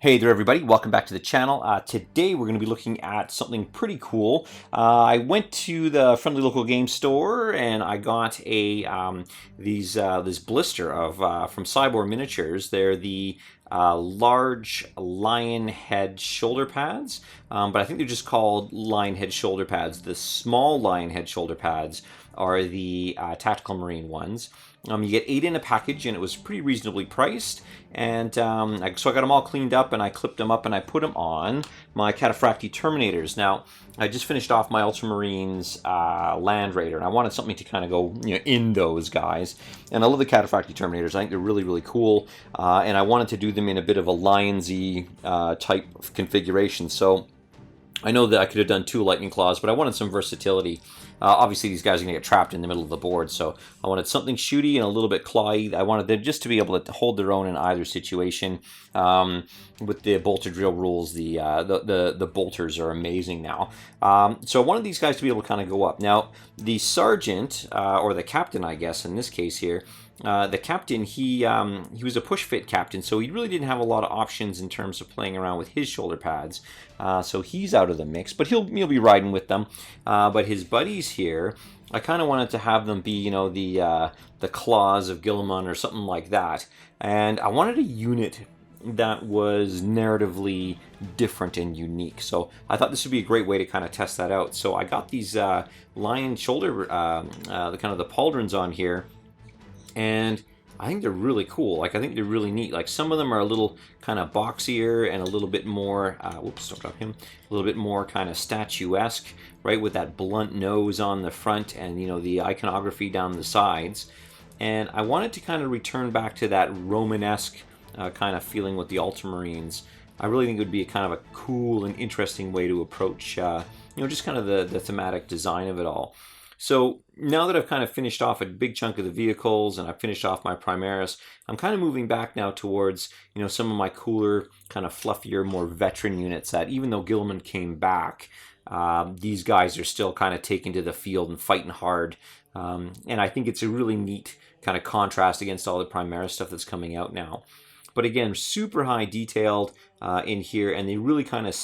Hey there everybody, welcome back to the channel. Today we're going to be looking at something pretty cool. I went to the friendly local game store and I got a this blister of from Sibor Miniatures. They're the large lion head shoulder pads, but I think they're just called lion head shoulder pads. The small lion head shoulder pads are the tactical marine ones. You get 8 in a package, and it was pretty reasonably priced. And so I got them all cleaned up, and I clipped them up, and I put them on my Cataphractii Terminators. Now, I just finished off my Ultramarines Land Raider, and I wanted something to kind of go in those guys. And I love the Cataphractii Terminators. I think they're really, really cool. And I wanted to do them in a bit of a Lionsy type of configuration. So I know that I could have done 2 Lightning Claws, but I wanted some versatility. Obviously, these guys are going to get trapped in the middle of the board, so I wanted something shooty and a little bit clawy. I wanted them just to be able to hold their own in either situation. With the bolter drill rules, the bolters are amazing now. So I wanted these guys to be able to kind of go up. Now, the sergeant, or the captain, I guess, in this case here, the captain, he was a push fit captain, so he really didn't have a lot of options in terms of playing around with his shoulder pads. So he's out of the mix, but he'll be riding with them. But his buddies here, I kind of wanted to have them be, the claws of Guilliman or something like that. And I wanted a unit that was narratively different and unique. So I thought this would be a great way to kind of test that out. So I got these lion shoulder, the kind of the Pauldrons on here. And I think they're really cool. Like, I think they're really neat. Like, some of them are a little kind of boxier and a little bit more, whoops, don't drop him, a little bit more kind of statuesque, right, with that blunt nose on the front and, the iconography down the sides. And I wanted to kind of return back to that Romanesque kind of feeling with the Ultramarines. I really think it would be a kind of a cool and interesting way to approach, just kind of the thematic design of it all. So now that I've kind of finished off a big chunk of the vehicles and I've finished off my Primaris, I'm kind of moving back now towards, some of my cooler, kind of fluffier, more veteran units that even though Guilliman came back, these guys are still kind of taking to the field and fighting hard. And I think it's a really neat kind of contrast against all the Primaris stuff that's coming out now. But again, super high detailed in here, and they really kind of,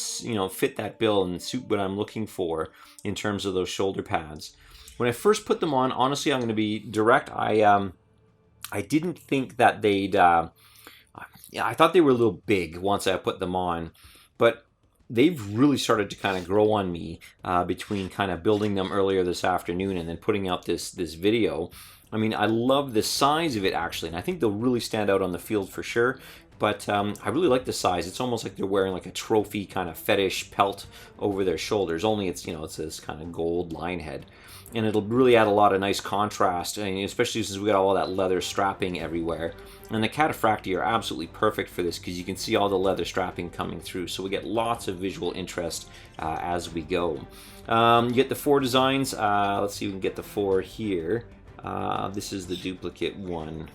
fit that bill and suit what I'm looking for in terms of those shoulder pads. When I first put them on, honestly, I'm going to be direct. I didn't think that they'd. I thought they were a little big once I put them on, but they've really started to kind of grow on me between kind of building them earlier this afternoon and then putting out this video. I mean, I love the size of it actually, and I think they'll really stand out on the field for sure. But I really like the size. It's almost like they're wearing like a trophy kind of fetish pelt over their shoulders. Only it's it's this kind of gold lion head. And it'll really add a lot of nice contrast, especially since we got all that leather strapping everywhere. And the Cataphractii are absolutely perfect for this because you can see all the leather strapping coming through. So we get lots of visual interest as we go. You get the 4 designs. Let's see if we can get the 4 here. This is the duplicate one.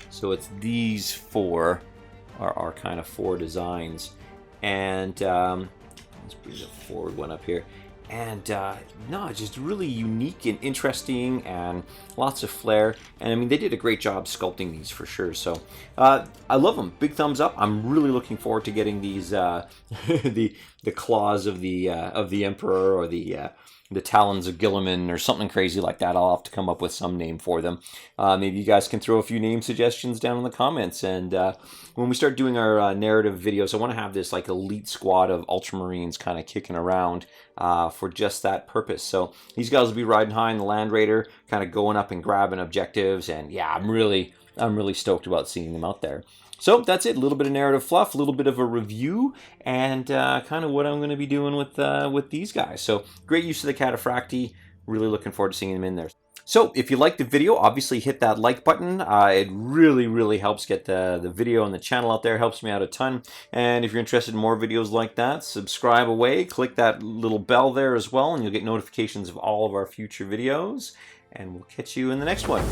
So it's these 4 are kind of 4 designs. And let's bring the forward one up here. And no, just really unique and interesting and lots of flair. And I mean, they did a great job sculpting these for sure. So I love them. Big thumbs up. I'm really looking forward to getting these the claws of the Emperor or the talons of Guilliman or something crazy like that. I'll have to come up with some name for them. Maybe you guys can throw a few name suggestions down in the comments. And when we start doing our narrative videos, I want to have this like elite squad of Ultramarines kind of kicking around for just that purpose. So these guys will be riding high in the Land Raider, kind of going up and grabbing objectives. And yeah, I'm really stoked about seeing them out there. So that's it. A little bit of narrative fluff, a little bit of a review, and kind of what I'm going to be doing with these guys. So great use of the Cataphractii. Really looking forward to seeing them in there. So if you liked the video, obviously hit that like button. It really helps get the video and the channel out there. Helps me out a ton. And if you're interested in more videos like that, subscribe away. Click that little bell there as well, and you'll get notifications of all of our future videos. And we'll catch you in the next one.